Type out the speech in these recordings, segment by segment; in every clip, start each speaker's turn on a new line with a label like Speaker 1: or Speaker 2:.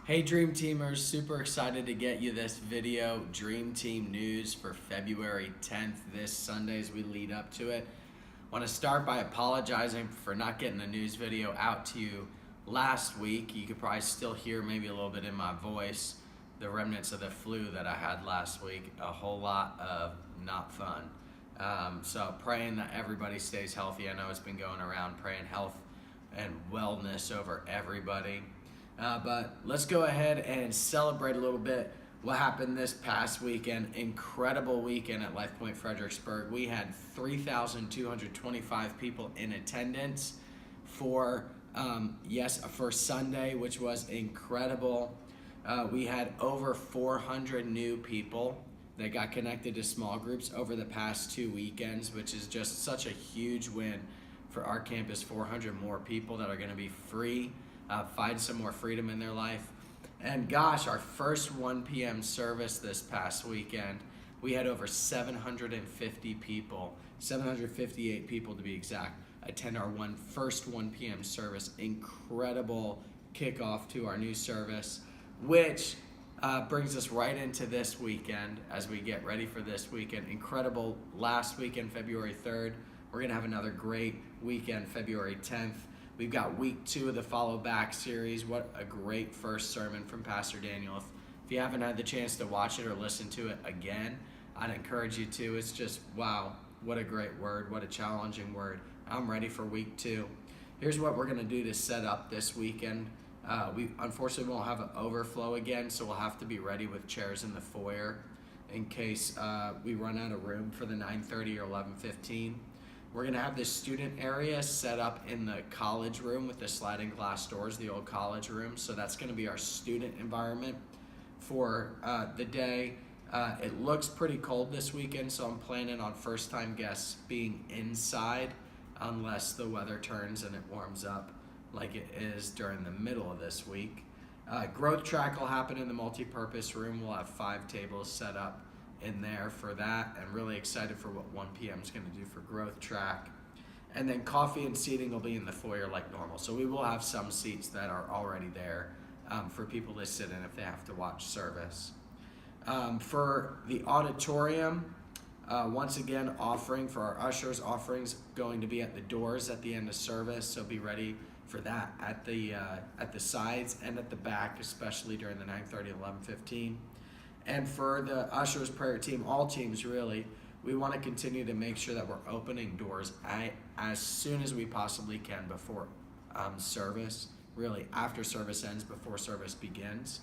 Speaker 1: Hey Dream Teamers, super excited to get you this video, Dream Team news for February 10th, this Sunday as we lead up to it. Want to start by apologizing for not getting the news video out to you last week. You could probably still hear maybe a little bit in my voice, the remnants of the flu that I had last week, a whole lot of not fun. So praying that everybody stays healthy. I know it's been going around, praying health and wellness over everybody. But let's go ahead and celebrate a little bit what happened this past weekend. Incredible weekend at Life Point Fredericksburg. We had 3,225 people in attendance for for Sunday, which was incredible. We had over 400 new people that got connected to small groups over the past 2 weekends, which is just such a huge win for our campus. 400 more people that are going to be free. Find some more freedom in their life. And gosh, our first 1 p.m. service this past weekend, we had over 750 people, 758 people to be exact, attend our first 1 p.m. service. Incredible kickoff to our new service, which brings us right into this weekend as we get ready for this weekend. Incredible last weekend, February 3rd. We're going to have another great weekend, February 10th. We've got week 2 of the Follow Back series. What a great first sermon from Pastor Daniel. If you haven't had the chance to watch it or listen to it again, I'd encourage you to. It's just, wow, what a great word, what a challenging word. I'm ready for week 2. Here's what we're going to do to set up this weekend. We unfortunately won't have an overflow again, so we'll have to be ready with chairs in the foyer in case we run out of room for the 9:30 or 11:15. We're going to have this student area set up in the college room with the sliding glass doors, the old college room. So that's going to be our student environment for the day. It looks pretty cold this weekend, so I'm planning on first-time guests being inside unless the weather turns and it warms up like it is during the middle of this week. Growth track will happen in the multi-purpose room. We'll have 5 tables set up in there for that, and really excited for what 1 p.m. is going to do for growth track. And then coffee and seating will be in the foyer like normal. So we will have some seats that are already there for people to sit in if they have to watch service. For the auditorium, once again, offering for our ushers, offerings going to be at the doors at the end of service. So be ready for that at the sides and at the back, especially during the 9:30 and 11:15. And for the ushers prayer team, all teams really, we want to continue to make sure that we're opening doors as soon as we possibly can before service, really after service ends, before service begins,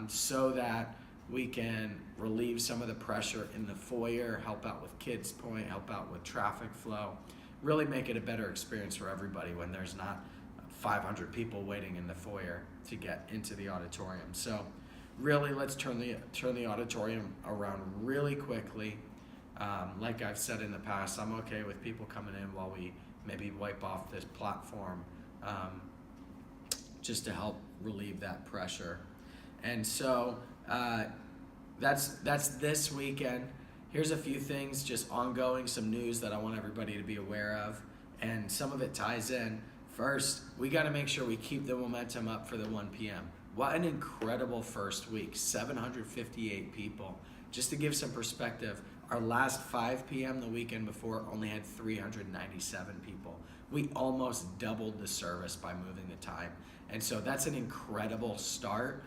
Speaker 1: so that we can relieve some of the pressure in the foyer, help out with Kids Point, help out with traffic flow, really make it a better experience for everybody when there's not 500 people waiting in the foyer to get into the auditorium. So really, let's turn the auditorium around really quickly. Like I've said in the past, I'm okay with people coming in while we maybe wipe off this platform just to help relieve that pressure. And so that's this weekend. Here's a few things just ongoing, some news that I want everybody to be aware of, and some of it ties in. First, we got to make sure we keep the momentum up for the 1 p.m. What an incredible first week, 758 people. Just to give some perspective, our last 5 p.m. the weekend before only had 397 people. We almost doubled the service by moving the time. And so that's an incredible start.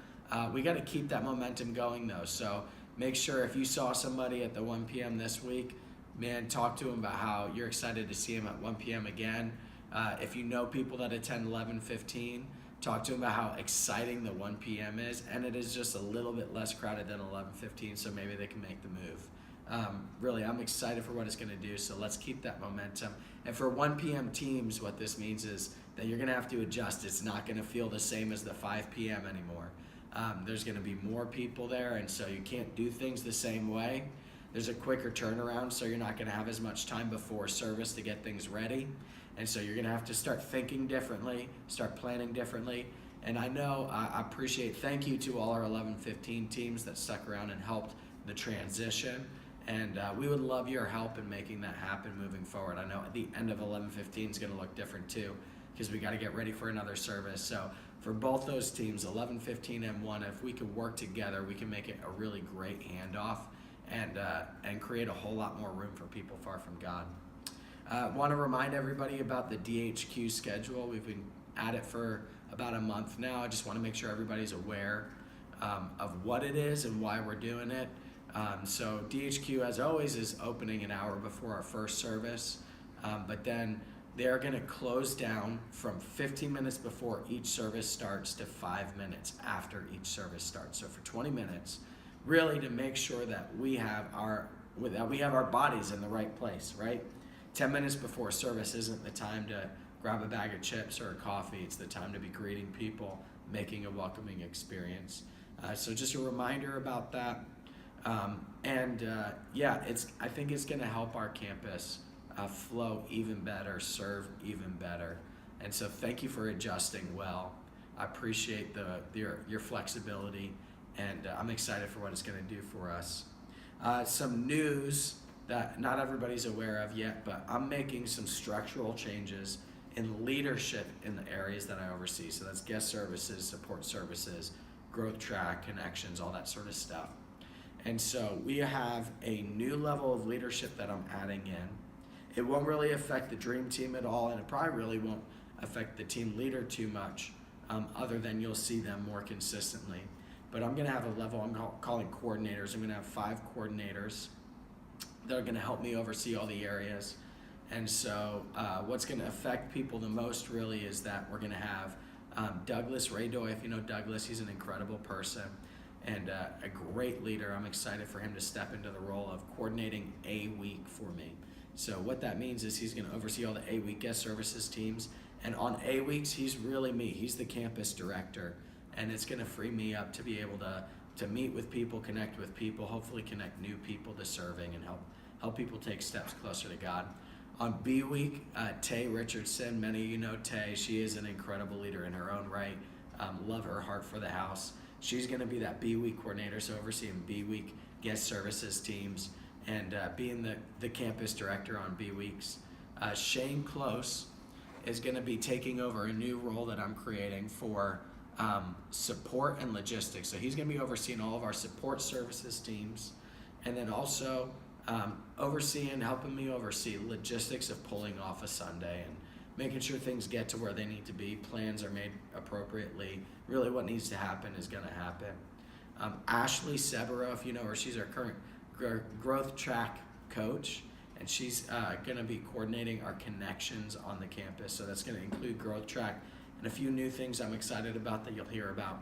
Speaker 1: We got to keep that momentum going though. So make sure if you saw somebody at the 1 p.m. this week, man, talk to them about how you're excited to see them at 1 p.m. again. If you know people that attend 11:15, talk to them about how exciting the 1 p.m. is, and it is just a little bit less crowded than 11:15, so maybe they can make the move. Really, I'm excited for what it's going to do, so let's keep that momentum. And for 1 p.m. teams, what this means is that you're going to have to adjust. It's not going to feel the same as the 5 p.m. anymore. There's going to be more people there, and so you can't do things the same way. There's a quicker turnaround, so you're not going to have as much time before service to get things ready. And so you're going to have to start thinking differently, start planning differently. And I know, I appreciate, thank you to all our 11:15 teams that stuck around and helped the transition. And we would love your help in making that happen moving forward. I know at the end of 11:15 is going to look different too, because we got to get ready for another service. So for both those teams, 11, 15, and 1, if we could work together, we can make it a really great handoff and create a whole lot more room for people far from God. Want to remind everybody about the DHQ schedule. We've been at it for about a month now. I just want to make sure everybody's aware of what it is and why we're doing it. So DHQ, as always, is opening an hour before our first service, but then they're going to close down from 15 minutes before each service starts to 5 minutes after each service starts. So for 20 minutes, really to make sure that we have our bodies in the right place, right? 10 minutes before service isn't the time to grab a bag of chips or a coffee. It's the time to be greeting people, making a welcoming experience. So just a reminder about that. I think it's going to help our campus flow even better, serve even better. And so thank you for adjusting well. I appreciate your flexibility, and I'm excited for what it's going to do for us. Some news that not everybody's aware of yet, but I'm making some structural changes in leadership in the areas that I oversee. So that's guest services, support services, growth track, connections, all that sort of stuff. And so we have a new level of leadership that I'm adding in. It won't really affect the dream team at all, and it probably really won't affect the team leader too much, other than you'll see them more consistently. But I'm going to have a level I'm calling coordinators. I'm going to have 5 coordinators that are going to help me oversee all the areas. And so what's going to affect people the most really is that we're going to have Douglas Raydoy. If you know Douglas, he's an incredible person and a great leader. I'm excited for him to step into the role of coordinating a week for me. So what that means is he's going to oversee all the A-week guest services teams. And on A-weeks, he's really me. He's the campus director. And it's going to free me up to be able to meet with people, connect with people, hopefully connect new people to serving and help people take steps closer to God. On B week, Tay Richardson, many of you know Tay. She is an incredible leader in her own right. Love her heart for the house. She's going to be that B week coordinator, so overseeing B week guest services teams and being the campus director on B weeks. Shane Close is going to be taking over a new role that I'm creating for support and logistics. So he's going to be overseeing all of our support services teams, and then also helping me oversee logistics of pulling off a Sunday and making sure things get to where they need to be. Plans are made appropriately. Really what needs to happen is going to happen. Ashley Severo, if you know her, she's our current growth track coach, and she's going to be coordinating our connections on the campus. So that's going to include growth track and a few new things I'm excited about that you'll hear about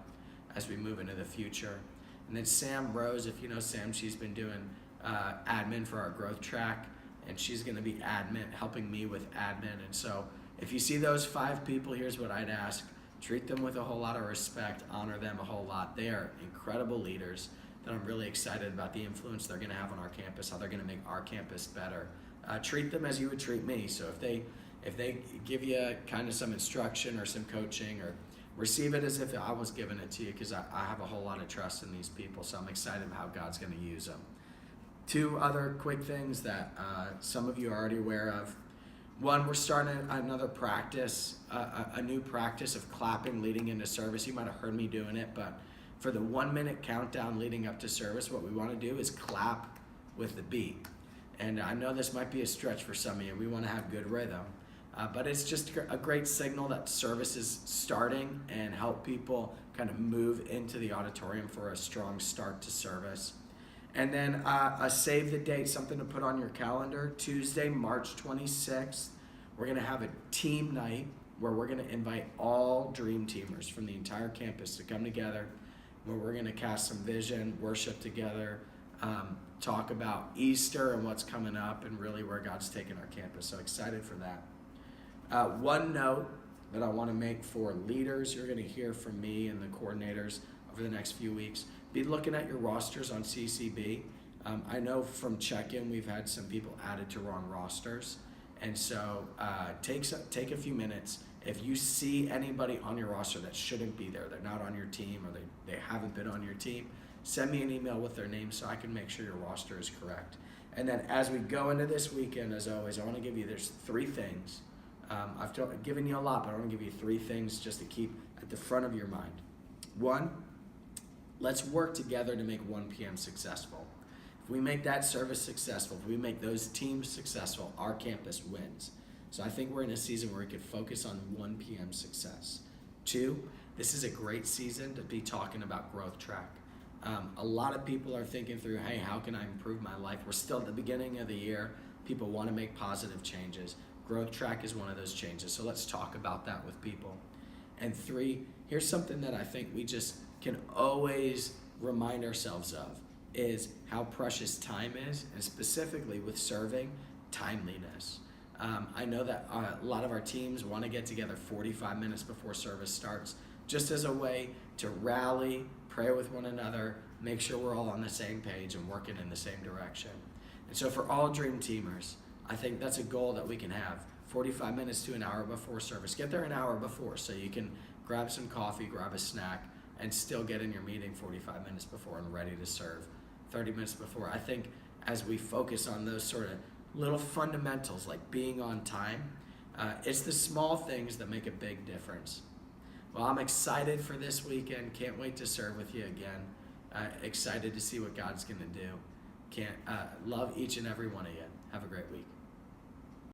Speaker 1: as we move into the future. And then Sam Rose, if you know Sam, she's been doing admin for our growth track, and she's going to be helping me with admin. And so if you see those 5 people, here's what I'd ask. Treat them with a whole lot of respect, honor them a whole lot. They are incredible leaders that I'm really excited about the influence they're going to have on our campus, how they're going to make our campus better. Treat them as you would treat me. So if they give you kind of some instruction or some coaching, or receive it as if I was giving it to you, because I have a whole lot of trust in these people. So I'm excited about how God's going to use them. 2 other quick things that some of you are already aware of. One, we're starting another practice, a new practice of clapping leading into service. You might have heard me doing it, but for the 1-minute countdown leading up to service, what we want to do is clap with the beat. And I know this might be a stretch for some of you. We want to have good rhythm. But it's just a great signal that service is starting and help people kind of move into the auditorium for a strong start to service. And then a save the date, something to put on your calendar. Tuesday, March 26th, we're going to have a team night where we're going to invite all Dream Teamers from the entire campus to come together, where we're going to cast some vision, worship together, talk about Easter and what's coming up, and really where God's taking our campus. So excited for that. One note that I want to make for leaders, you're going to hear from me and the coordinators over the next few weeks. Be looking at your rosters on CCB. I know from check-in we've had some people added to wrong rosters, and so take a few minutes. If you see anybody on your roster that shouldn't be there, they're not on your team, or they haven't been on your team, send me an email with their name so I can make sure your roster is correct. And then as we go into this weekend, as always, I want to give you, there's 3 things. I've given you a lot, but I want to give you 3 things just to keep at the front of your mind. One, let's work together to make 1 p.m. successful. If we make that service successful, if we make those teams successful, our campus wins. So I think we're in a season where we could focus on 1 p.m. success. Two, this is a great season to be talking about Growth Track. A lot of people are thinking through, hey, how can I improve my life? We're still at the beginning of the year. People want to make positive changes. Growth Track is one of those changes. So let's talk about that with people. And three, here's something that I think we just can always remind ourselves of, is how precious time is, and specifically with serving, timeliness. I know that a lot of our teams want to get together 45 minutes before service starts, just as a way to rally, pray with one another, make sure we're all on the same page and working in the same direction. And so for all Dream Teamers, I think that's a goal that we can have. 45 minutes to an hour before service. Get there an hour before so you can grab some coffee, grab a snack, and still get in your meeting 45 minutes before and ready to serve 30 minutes before. I think as we focus on those sort of little fundamentals like being on time, it's the small things that make a big difference. Well, I'm excited for this weekend. Can't wait to serve with you again. Excited to see what God's going to do. Love each and every one of you. Have a great week.